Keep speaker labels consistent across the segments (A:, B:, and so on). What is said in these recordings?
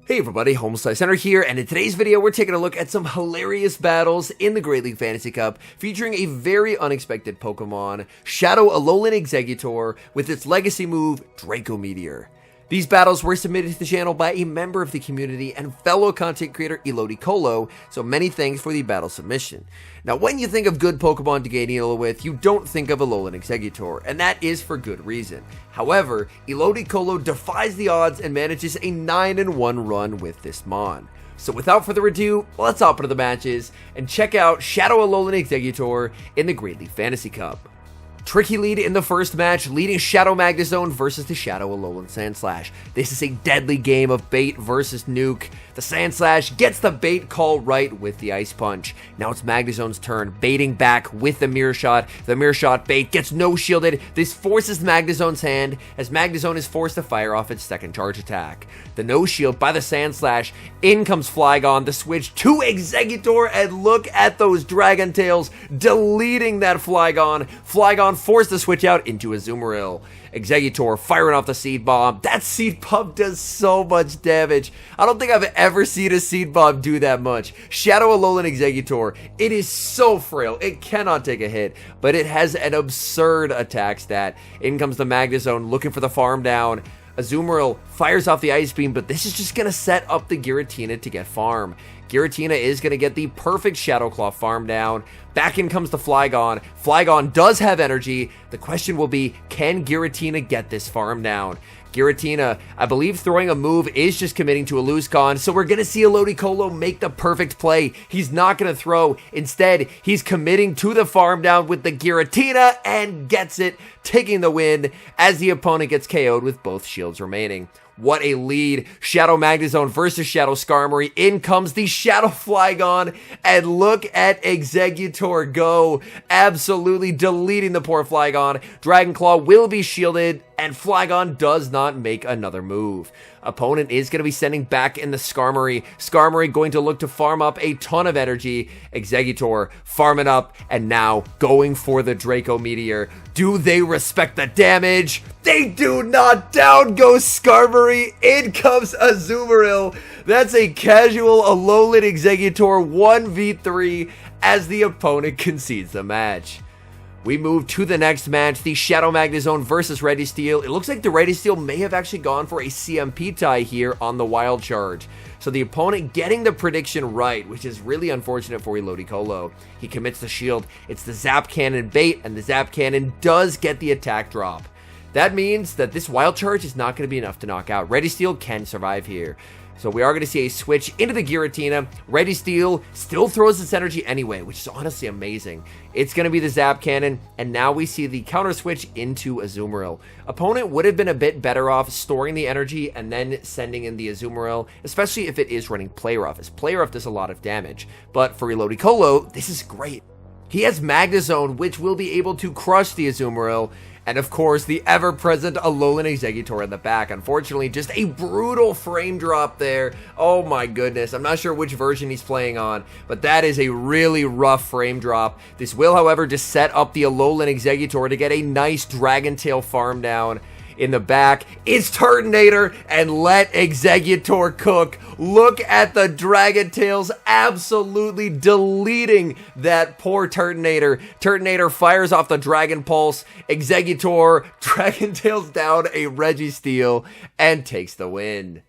A: Hey everybody, HomeSliceHenry here, and in today's video we're taking a look at some hilarious battles in the Great League Fantasy Cup featuring a very unexpected Pokemon, Shadow Alolan Exeggutor, with its legacy move, Draco Meteor. These battles were submitted to the channel by a member of the community and fellow content creator Elodicolo, so many thanks for the battle submission. Now when you think of good Pokemon to gain Elo with, you don't think of Alolan Exeggutor, and that is for good reason. However, Elodicolo defies the odds and manages a 9-1 run with this Mon. So without further ado, let's hop into the matches and check out Shadow Alolan Exeggutor in the Great League Fantasy Cup. Tricky lead in the first match, leading Shadow Magnezone versus the Shadow Alolan Sandslash. This is a deadly game of bait versus nuke. The Sandslash gets the bait call right with the Ice Punch. Now it's Magnezone's turn, baiting back with the Mirror Shot. The Mirror Shot bait gets no shielded. This forces Magnezone's hand as Magnezone is forced to fire off its second charge attack. The no shield by the Sandslash. In comes Flygon, the switch to Exeggutor, and look at those Dragon Tails deleting that Flygon. Flygon forced to switch out into a Azumarill. Exeggutor firing off the Seed Bomb. That Seed Bomb does so much damage. I don't think I've ever seen a Seed Bomb do that much. Shadow Alolan Exeggutor, it is so frail. It cannot take a hit, but it has an absurd attack stat. In comes the Magnezone looking for the farm down. Azumarill fires off the Ice Beam, but this is just going to set up the Giratina to get farm. Giratina is going to get the perfect Shadow Claw farm down. Back in comes the Flygon. Flygon does have energy. The question will be, can Giratina get this farm down? Giratina, I believe throwing a move is just committing to a loose con, so we're going to see Elodicolo make the perfect play. He's not going to throw. Instead, he's committing to the farm down with the Giratina and gets it, taking the win as the opponent gets KO'd with both shields remaining. What a lead. Shadow Magnezone versus Shadow Skarmory. In comes the Shadow Flygon, and look at Exeggutor go. Absolutely deleting the poor Flygon. Dragon Claw will be shielded, and Flygon does not make another move. Opponent is going to be sending back in the Skarmory. Skarmory going to look to farm up a ton of energy. Exeggutor farming up, and now going for the Draco Meteor. Do they respect the damage? They do not. Down goes Skarmory. In comes Azumarill. That's a casual Alolan Exeggutor 1v3 as the opponent concedes the match. We move to the next match, the Shadow Magnezone versus Registeel. It looks like the Registeel may have actually gone for a CMP tie here on the Wild Charge. So the opponent getting the prediction right, which is really unfortunate for Elodicolo. He commits the shield. It's the Zap Cannon bait, and the Zap Cannon does get the attack drop. That means that this Wild Charge is not going to be enough to knock out. Registeel can survive here. So we are going to see a switch into the Giratina. Registeel still throws its energy anyway, which is honestly amazing. It's going to be the Zap Cannon, and now we see the counter switch into Azumarill. Opponent would have been a bit better off storing the energy and then sending in the Azumarill, especially if it is running Play Rough, as Play Rough does a lot of damage. But for Elodicolo, this is great. He has Magnezone, which will be able to crush the Azumarill, and of course, the ever-present Alolan Exeggutor in the back. Unfortunately, just a brutal frame drop there. Oh my goodness, I'm not sure which version he's playing on, but that is a really rough frame drop. This will, however, just set up the Alolan Exeggutor to get a nice Dragon Tail farm down. In the back, it's Turtonator, and let Exeggutor cook. Look at the Dragon Tails absolutely deleting that poor Turtonator. Turtonator fires off the Dragon Pulse. Exeggutor, Dragon Tails down a Registeel, and takes the win.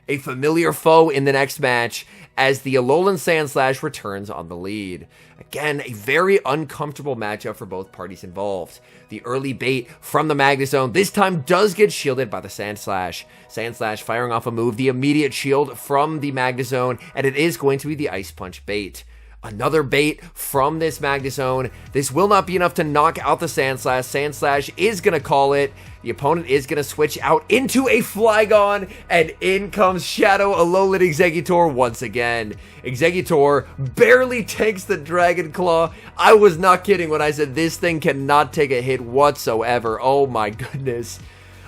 A: A familiar foe in the next match as the Alolan Sandslash returns on the lead. Again, a very uncomfortable matchup for both parties involved. The early bait from the Magnezone this time does get shielded by the Sandslash. Sandslash firing off a move, the immediate shield from the Magnezone, and it is going to be the Ice Punch bait. Another bait from this Magnezone. This will not be enough to knock out the Sandslash. Sandslash is going to call it. The opponent is going to switch out into a Flygon, and in comes Shadow Alolan Exeggutor once again. Exeggutor barely takes the Dragon Claw. I was not kidding when I said this thing cannot take a hit whatsoever. Oh my goodness.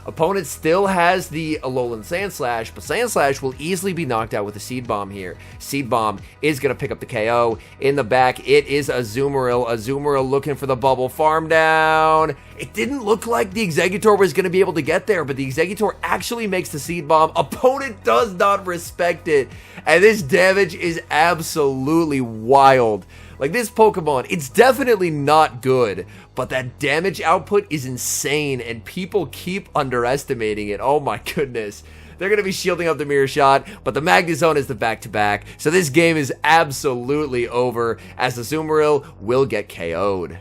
A: Opponent still has the Alolan Sandslash, but Sandslash will easily be knocked out with a Seed Bomb here. Seed Bomb is going to pick up the KO. In the back, it is Azumarill. Azumarill looking for the bubble farm down. It didn't look like the Exeggutor was going to be able to get there, but the Exeggutor actually makes the Seed Bomb. Opponent does not respect it, and this damage is absolutely wild. Like, this Pokemon, it's definitely not good, but that damage output is insane, and people keep underestimating it. Oh my goodness. They're going to be shielding up the Mirror Shot, but the Magnezone is the back-to-back, so this game is absolutely over, as the Azumarill will get KO'd.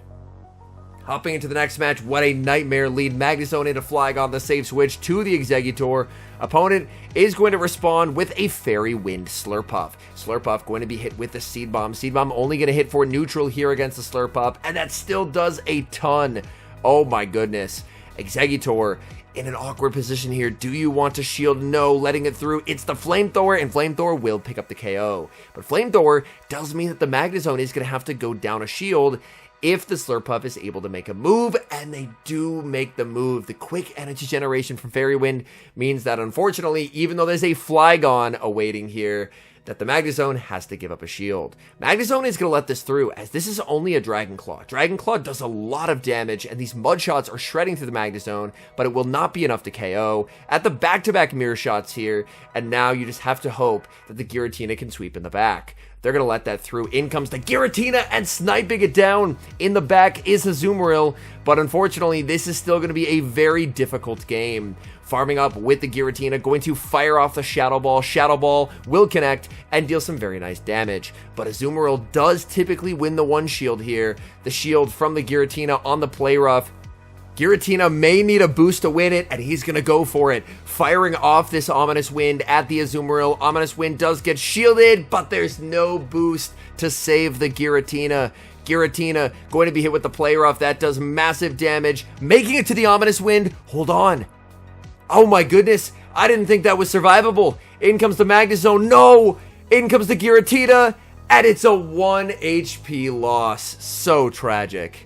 A: Hopping into the next match, what a nightmare lead. Magnezone into Flygon, the safe switch to the Exeggutor. Opponent is going to respond with a Fairy Wind Slurpuff. Slurpuff going to be hit with the Seed Bomb. Seed Bomb only going to hit for neutral here against the Slurpuff, and that still does a ton. Oh my goodness. Exeggutor in an awkward position here. Do you want to shield? No, letting it through. It's the Flamethrower, and Flamethrower will pick up the KO. But Flamethrower does mean that the Magnezone is going to have to go down a shield if the Slurpuff is able to make a move, and they do make the move. The quick energy generation from Fairy Wind means that, unfortunately, even though there's a Flygon awaiting here, that the Magnezone has to give up a shield. Magnezone is going to let this through, as this is only a Dragon Claw. Dragon Claw does a lot of damage, and these Mud Shots are shredding through the Magnezone, but it will not be enough to KO. At the back-to-back Mirror Shots here, and now you just have to hope that the Giratina can sweep in the back. They're going to let that through. In comes the Giratina, and sniping it down in the back is Azumarill, but unfortunately, this is still going to be a very difficult game. Farming up with the Giratina, going to fire off the Shadow Ball. Shadow Ball will connect and deal some very nice damage, but Azumarill does typically win the one shield here. The shield from the Giratina on the Play Rough. Giratina may need a boost to win it, and he's going to go for it. Firing off this Ominous Wind at the Azumarill. Ominous Wind does get shielded, but there's no boost to save the Giratina. Giratina going to be hit with the Play Rough. That does massive damage. Making it to the Ominous Wind. Hold on. Oh my goodness. I didn't think that was survivable. In comes the Magnezone. No! In comes the Giratina, and it's a 1 HP loss. So tragic.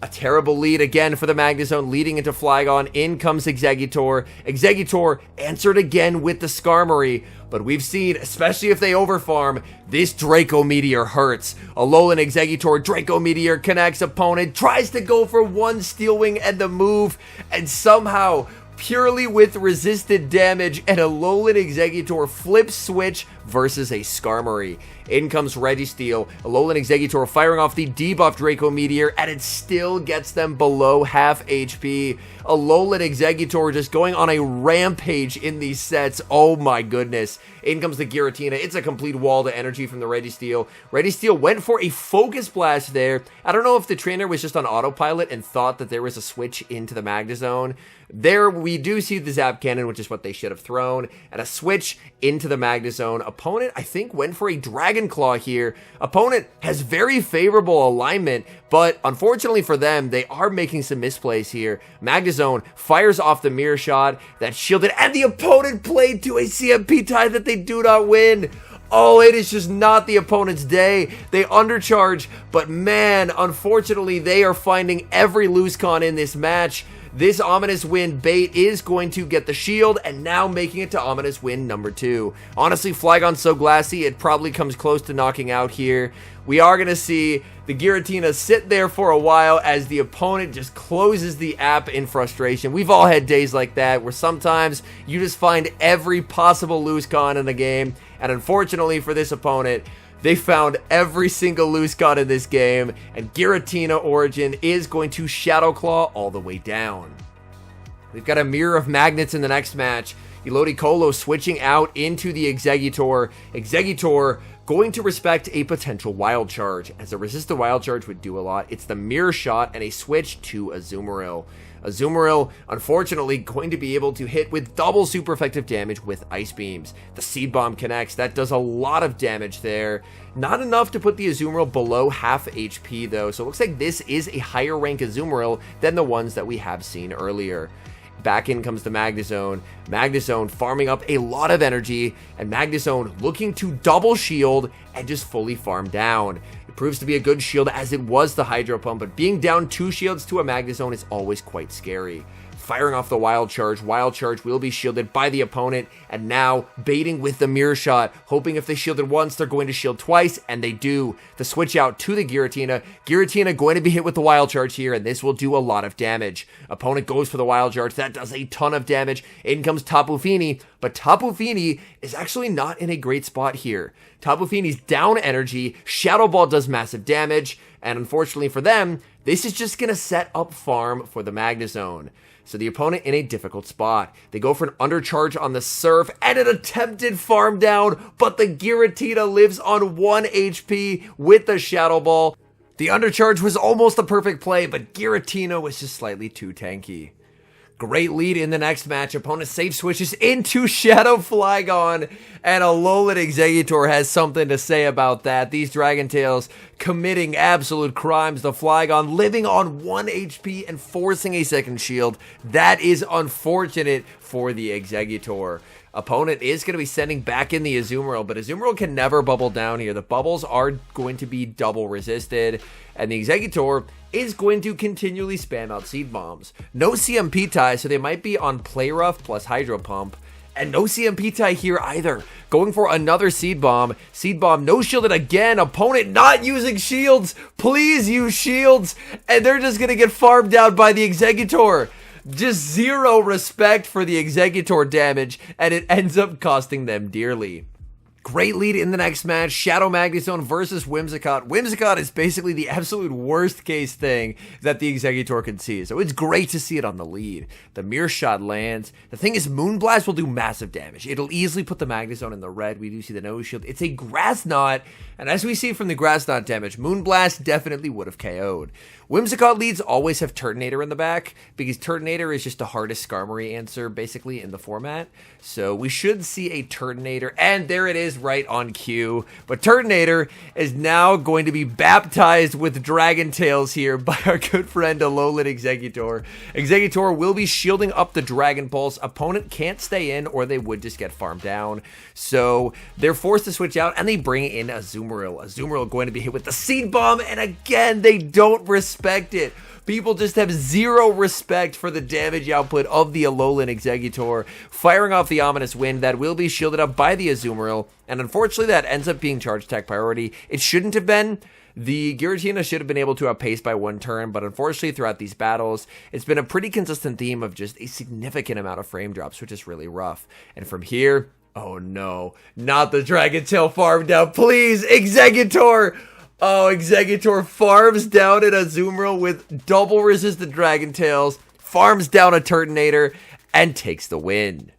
A: A terrible lead again for the Magnezone, leading into Flygon. In comes Exeggutor. Exeggutor answered again with the Skarmory, but we've seen, especially if they overfarm, this Draco Meteor hurts. Alolan Exeggutor, Draco Meteor connects. Opponent tries to go for one Steel Wing and the move, and somehow, purely with resisted damage, and Alolan Exeggutor flip switch versus a Skarmory. In comes Registeel. Alolan Exeggutor firing off the debuff Draco Meteor, and it still gets them below half HP. Alolan Exeggutor just going on a rampage in these sets. Oh my goodness. In comes the Giratina. It's a complete wall to energy from the Registeel. Registeel went for a Focus Blast there. I don't know if the trainer was just on autopilot and thought that there was a switch into the Magnezone. There we do see the Zap Cannon, which is what they should have thrown, and a switch into the Magnezone. Opponent, I think, went for a Dragon Claw here. Opponent has very favorable alignment, but unfortunately for them, they are making some misplays here. Magnezone fires off the Mirror Shot, that shielded, and the opponent played to a CMP tie that they do not win. Oh, it is just not the opponent's day. They undercharge, but man, unfortunately, they are finding every loose con in this match. This Ominous Wind bait is going to get the shield, and now making it to Ominous Wind number 2. Honestly, Flygon's so glassy, it probably comes close to knocking out here. We are going to see the Giratina sit there for a while as the opponent just closes the app in frustration. We've all had days like that where sometimes you just find every possible loose con in the game, and unfortunately for this opponent, they found every single loose con in this game, and Giratina Origin is going to Shadow Claw all the way down. We've got a Mirror of Magnets in the next match. Elodicolo switching out into the Exeggutor. Exeggutor going to respect a potential Wild Charge, as a resist the Wild Charge would do a lot. It's the Mirror Shot and a switch to Azumarill. Azumarill, unfortunately, going to be able to hit with double super effective damage with Ice Beams. The Seed Bomb connects. That does a lot of damage there. Not enough to put the Azumarill below half HP, though, so it looks like this is a higher rank Azumarill than the ones that we have seen earlier. Back in comes the Magnezone. Magnezone farming up a lot of energy, and Magnezone looking to double shield and just fully farm down. It proves to be a good shield, as it was the Hydro Pump, but being down 2 shields to a Magnezone is always quite scary. firing off the Wild Charge. Wild Charge will be shielded by the opponent, and now baiting with the Mirror Shot, hoping if they shielded once, they're going to shield twice, and they do. The switch out to the Giratina. Giratina going to be hit with the Wild Charge here, and this will do a lot of damage. Opponent goes for the Wild Charge. That does a ton of damage. In comes Tapu Fini, but Tapu Fini is actually not in a great spot here. Tapu Fini's down energy. Shadow Ball does massive damage, and unfortunately for them, this is just going to set up farm for the Magnezone. So the opponent in a difficult spot. They go for an undercharge on the Surf and an attempted farm down, but the Giratina lives on 1 HP with the Shadow Ball. The undercharge was almost a perfect play, but Giratina was just slightly too tanky. Great lead in the next match. Opponent safe switches into Shadow Flygon, and Alolan Exeggutor has something to say about that. These Dragon Tails committing absolute crimes. The Flygon living on 1 HP and forcing a second shield. That is unfortunate for the Exeggutor. Opponent is going to be sending back in the Azumarill, but Azumarill can never bubble down here. The bubbles are going to be double resisted, and the Exeggutor is going to continually spam out Seed Bombs. No CMP tie, so they might be on Play Rough plus Hydro Pump, and no CMP tie here either. Going for another Seed Bomb. Seed Bomb no shielded again. Opponent not using shields. Please use shields, and they're just going to get farmed out by the Exeggutor. Just zero respect for the Exeggutor damage, and it ends up costing them dearly. Great lead in the next match. Shadow Magnezone versus Whimsicott. Whimsicott is basically the absolute worst case thing that the Exeggutor can see. So it's great to see it on the lead. The Mirror Shot lands. The thing is, Moonblast will do massive damage. It'll easily put the Magnezone in the red. We do see the nose shield. It's a Grass Knot. And as we see from the Grass Knot damage, Moonblast definitely would have KO'd. Whimsicott leads always have Turtonator in the back, because Turtonator is just the hardest Skarmory answer, basically, in the format. So we should see a Turtonator, and there it is right on cue. But Turtonator is now going to be baptized with Dragon Tails here by our good friend Alolan Exeggutor. Exeggutor will be shielding up the Dragon Pulse. Opponent can't stay in, or they would just get farmed down. So they're forced to switch out, and they bring in Azumarill. Azumarill going to be hit with the Seed Bomb, and again, they don't respect it. People just have zero respect for the damage output of the Alolan Exeggutor, firing off the Ominous Wind that will be shielded up by the Azumarill, and unfortunately that ends up being charge attack priority. It shouldn't have been. The Giratina should have been able to outpace by 1 turn, but unfortunately throughout these battles, it's been a pretty consistent theme of just a significant amount of frame drops, which is really rough. And from here, oh no, not the Dragon Tail farm down, please, Exeggutor! Oh, Exeggutor farms down an Azumarill with double resistant Dragon Tails, farms down a Turtonator, and takes the win.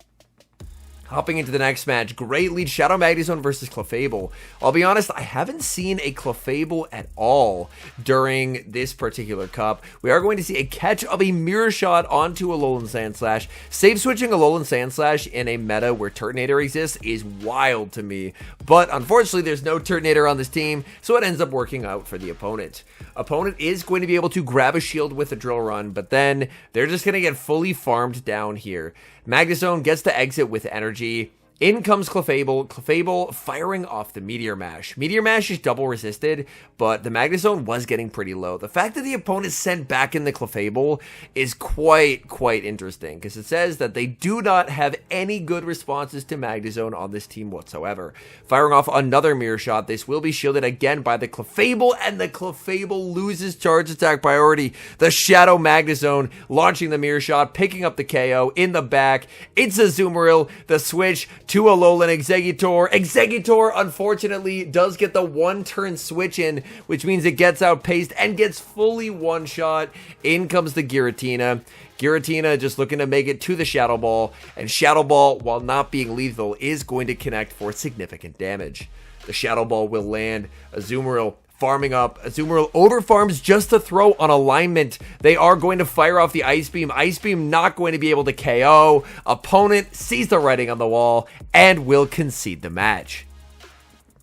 A: Hopping into the next match, great lead, Shadow Magnezone versus Clefable. I'll be honest, I haven't seen a Clefable at all during this particular cup. We are going to see a catch of a Mirror Shot onto Alolan Sandslash. Safe switching Alolan Sandslash in a meta where Turtonator exists is wild to me. But unfortunately, there's no Turtonator on this team, so it ends up working out for the opponent. Opponent is going to be able to grab a shield with a Drill Run, but then they're just going to get fully farmed down here. Magnezone gets to exit with energy. In comes Clefable. Clefable firing off the Meteor Mash. Meteor Mash is double resisted, but the Magnezone was getting pretty low. The fact that the opponent sent back in the Clefable is quite interesting, because it says that they do not have any good responses to Magnezone on this team whatsoever. Firing off another Mirror Shot. This will be shielded again by the Clefable, and the Clefable loses charge attack priority. The Shadow Magnezone launching the Mirror Shot, picking up the KO in the back. It's Azumarill. The switch to Alolan Exeggutor. Exeggutor, unfortunately, does get the 1-turn switch in, which means it gets outpaced and gets fully one-shot. In comes the Giratina. Giratina just looking to make it to the Shadow Ball, and Shadow Ball, while not being lethal, is going to connect for significant damage. The Shadow Ball will land. Azumarill farming up. Azumarill overfarms just to throw on alignment. They are going to fire off the Ice Beam. Ice Beam not going to be able to KO. Opponent sees the writing on the wall and will concede the match.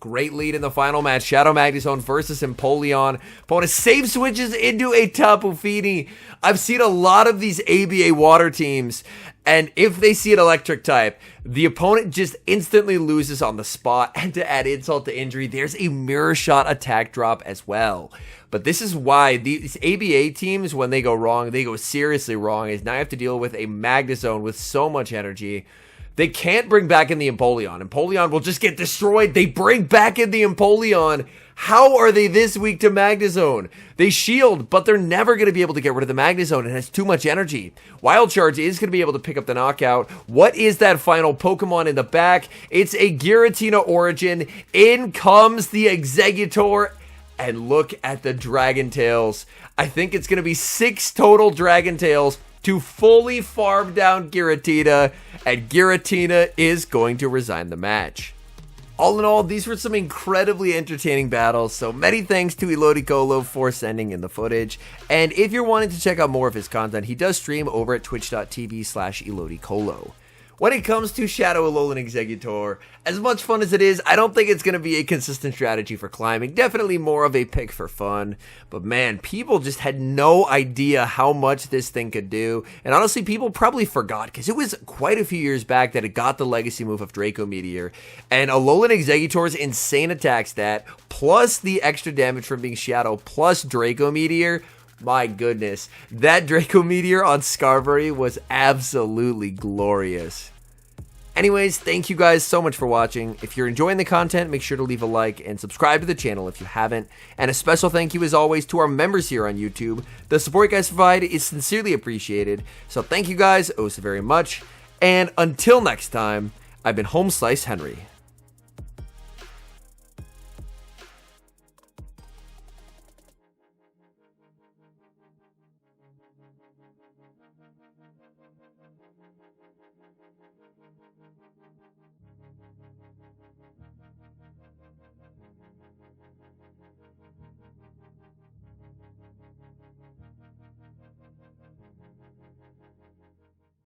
A: Great lead in the final match. Shadow Magnezone versus Empoleon. Opponent save switches into a Tapu Fini. I've seen a lot of these ABA water teams, and if they see an electric type, the opponent just instantly loses on the spot. And to add insult to injury, there's a Mirror Shot attack drop as well. But this is why these ABA teams, when they go wrong, they go seriously wrong, is now you have to deal with a Magnezone with so much energy. They can't bring back in the Empoleon. Empoleon will just get destroyed. They bring back in the Empoleon. How are they this weak to Magnezone? They shield, but they're never going to be able to get rid of the Magnezone. It has too much energy. Wild Charge is going to be able to pick up the knockout. What is that final Pokemon in the back? It's a Giratina Origin. In comes the Exeggutor. And look at the Dragon Tails. I think it's going to be 6 total Dragon Tails to fully farm down Giratina, and Giratina is going to resign the match. All in all, these were some incredibly entertaining battles, so many thanks to Elodicolo for sending in the footage. And if you're wanting to check out more of his content, he does stream over at twitch.tv/Elodicolo. When it comes to Shadow Alolan Exeggutor, as much fun as it is, I don't think it's going to be a consistent strategy for climbing. Definitely more of a pick for fun. But man, people just had no idea how much this thing could do. And honestly, people probably forgot, because it was quite a few years back that it got the legacy move of Draco Meteor. And Alolan Exeggutor's insane attack stat, plus the extra damage from being Shadow, plus Draco Meteor. My goodness, that Draco Meteor on Skarmory was absolutely glorious. Anyways, thank you guys so much for watching. If you're enjoying the content, make sure to leave a like and subscribe to the channel if you haven't. And a special thank you as always to our members here on YouTube. The support you guys provide is sincerely appreciated. So thank you guys oh so very much. And until next time, I've been HomeSliceHenry.